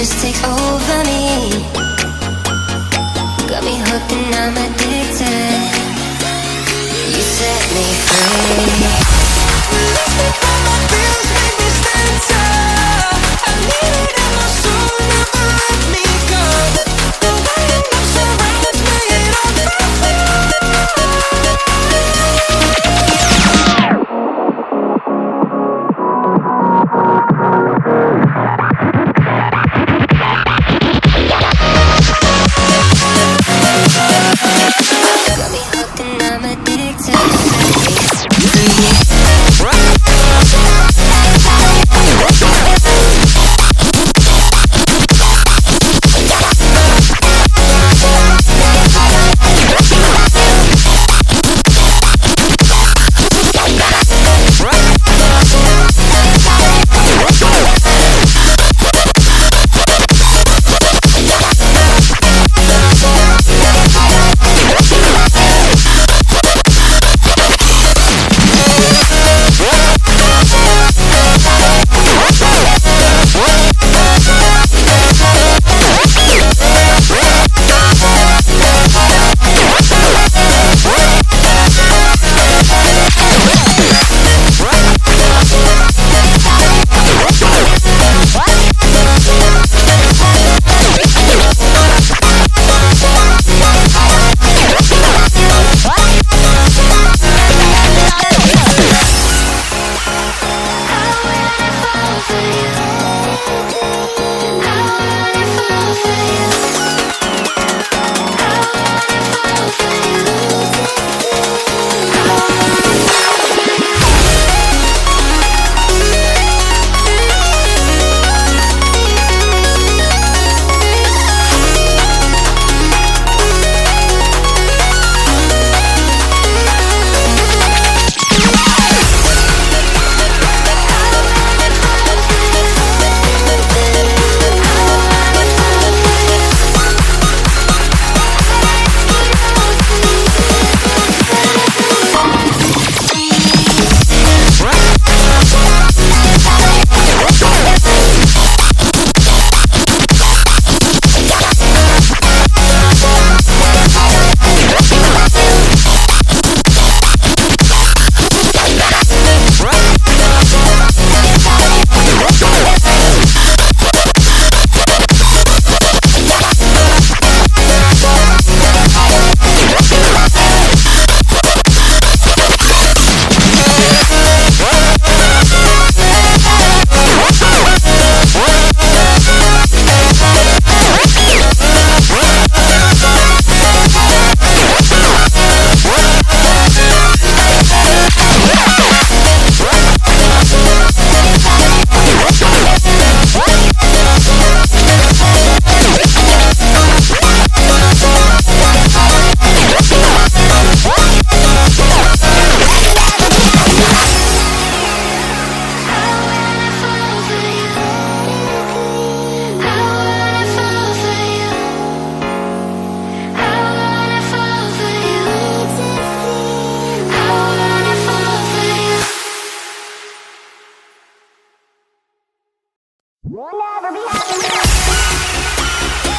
just takes over me. Got me hooked and I'm addicted. You set me free. Left me by my feels, make me stand tall. I need it in my soul, never let me go. The way it moves around, let's play it on the floor. Got me hooked and I'm addicted.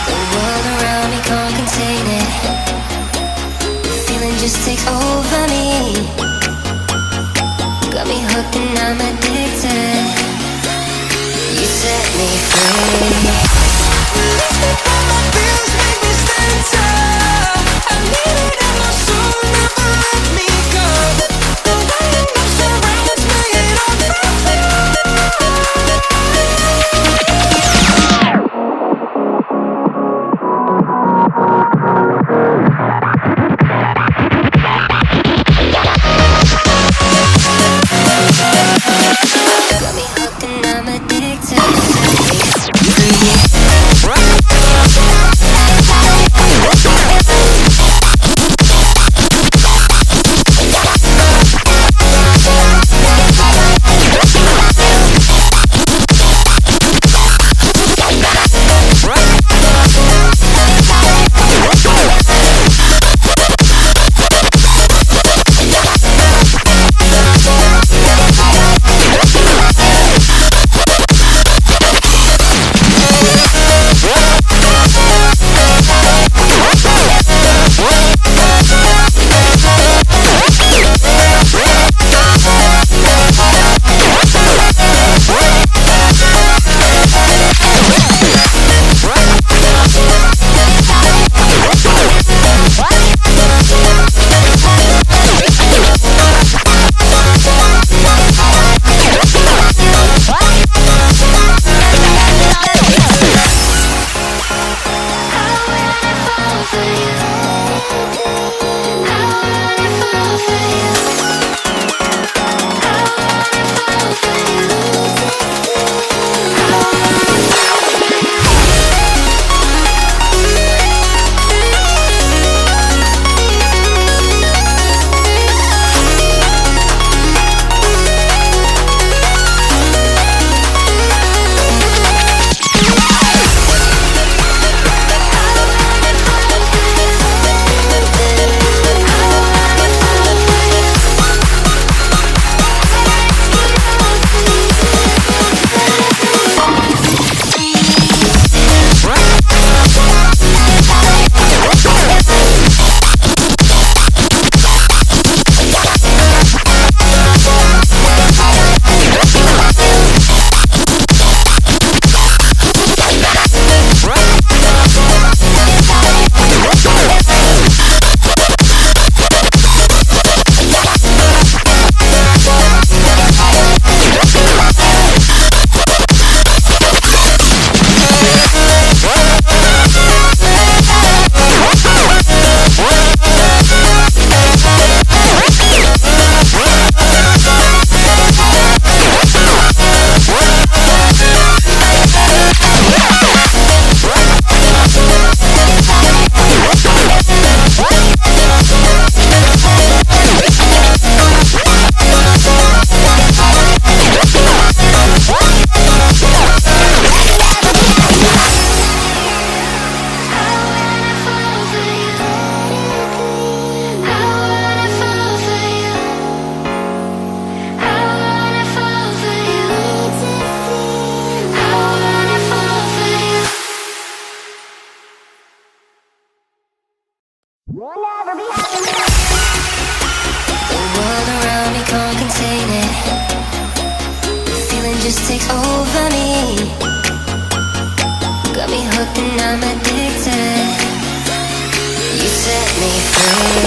The world around me can't contain it. The feeling just takes over me. Got me hooked and I'm addicted. You set me free. Lift me by my feels, make me stand tall. I need it in my soul, never let me go. The way it moves around, let's play it on the floor. Got me hooked and I'm addicted. The world around me can't contain it. The feeling just takes over me. Got me hooked and I'm addicted. You set me free.